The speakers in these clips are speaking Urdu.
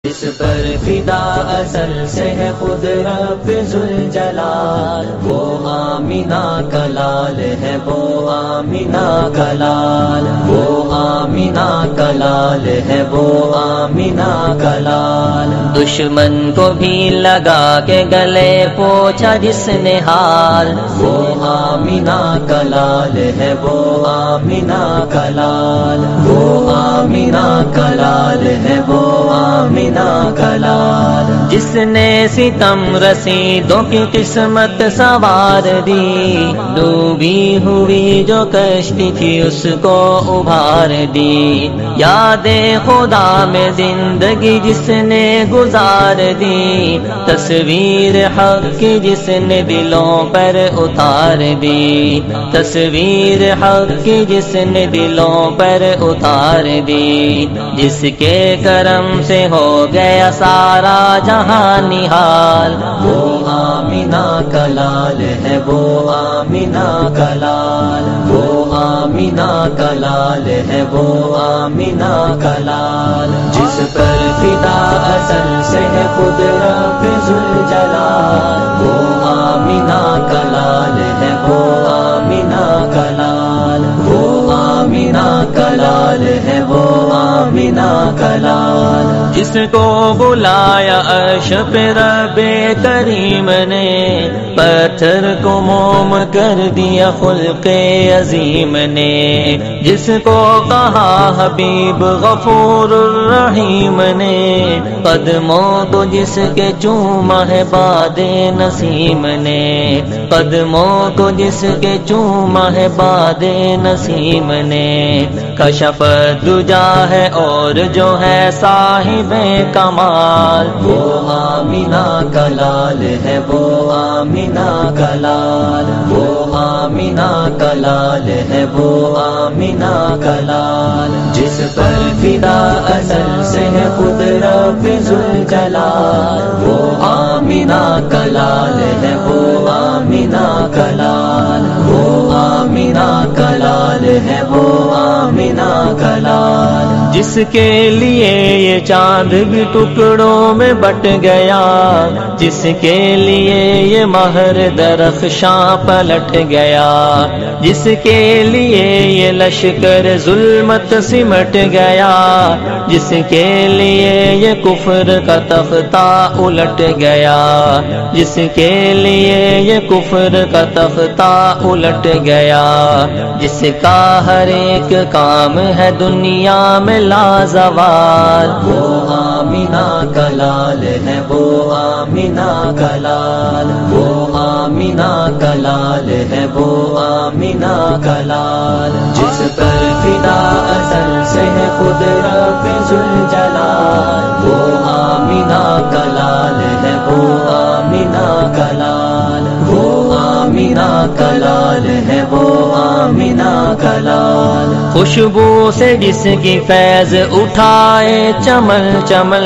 اس پر فدا اصل سے ہے خود رب ذوالجلال، وہ آمینہ کا لال ہے، وہ آمینہ کا لال، وہ آمینہ کا لال ہے، وہ آمینہ کا لال۔ دشمن کو بھی لگا کے گلے پوچھا جس نے حال، وہ آمینہ کا لال ہے، وہ آمینہ کا لال، وہ آمینہ کا لال ہے، وہ آمینہ کا لال۔ جس نے ستم رسیدوں کی قسمت سوار دی، ڈوبی ہوئی جو کشتی تھی اس کو ابھار دی، یاد خدا میں زندگی جس نے گزار دی، تصویر حق کی جس نے دلوں پر اتار دی، تصویر حق کی جس نے دلوں پر اتار دی، جس کے کرم سے ہو گیا سارا جہاں نہال، وہ آمینہ کا لال ہے، وہ آمینہ کا لال، وہ آمینہ کا لال ہے، وہ آمینہ کا لال۔ جس پر فدا اصل سے ہے خود رب ذوالجلال، وہ آمینہ کا لال ہے، وہ آمینہ کا لال، وہ آمینہ کا لال ہے، وہ آمینہ کا لال۔ جس کو بلایا عرش پہ رب کریم نے، پتھر کو موم کر دیا خلق عظیم نے، جس کو کہا حبیب غفور الرحیم نے، قدموں کو جس کے چوما ہے باد نسیم نے، قدموں کو جس کے چوما ہے باد نسیم نے، کشف دجا ہے اور جو ہے صاحب کمال، وہ آمینہ کا لال ہے، وہ آمینہ کا لال، وہ آمینہ کا لال ہے، وہ آمینہ کا لال۔ جس پر فدا اصل سے ہے خود رب ذوالجلال، وہ آمینہ کا لال ہے، وہ آمینہ کا لال، وہ آمینہ کا لال ہے، وہ آمینہ کا لال۔ جس کے لیے یہ چاند بھی ٹکڑوں میں بٹ گیا، جس کے لیے یہ مہر درخشاں پلٹ گیا، جس کے لیے یہ لشکر ظلمت سمٹ گیا، جس کے لیے یہ کفر کا تختہ الٹ گیا، جس کے لیے یہ کفر کا تختہ الٹ گیا، جس کا ہر ایک کام ہے دنیا میں لازوال، وہ آمینہ کا لال ہے، وہ آمینہ کا لال، وہ آمینہ کا لال ہے، وہ آمینہ کا لال۔ جس پر فدا اصل سے ہے خود رب ذوالجلال، وہ آمینہ کا لال ہے، وہ آمینہ کا لال، وہ آمینہ کا لال ہے، وہ آمینہ کا لال۔ خوشبو سے جس کی فیض اٹھائے چمن چمن،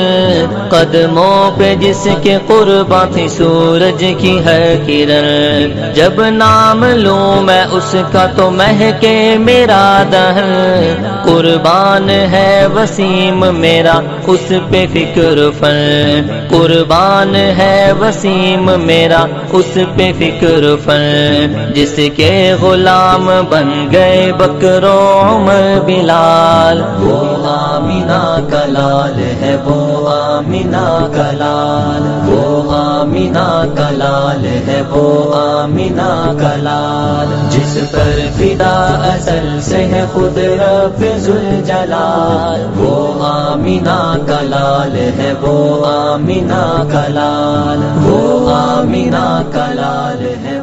قدموں پہ جس کے قرباں تھی سورج کی ہر کرن، جب نام لوں میں اس کا تو مہکے میرا دہن، قربان ہے وسیم میرا اس پہ فکر فن، قربان ہے وسیم میرا اس پہ فکر فن، جس کے غلام بن گئے بکر و عمر بلال، وہ آمینہ کا لال ہے، وہ آمینہ کا لال، وہ آمینہ کا لال ہے، وہ آمینہ کا لال۔ جس پر فدا اصل سے ہے خود رب ذوالجلال، وہ آمینہ کا لال ہے، وہ آمینہ کا لال، وہ آمینہ کا لال ہے۔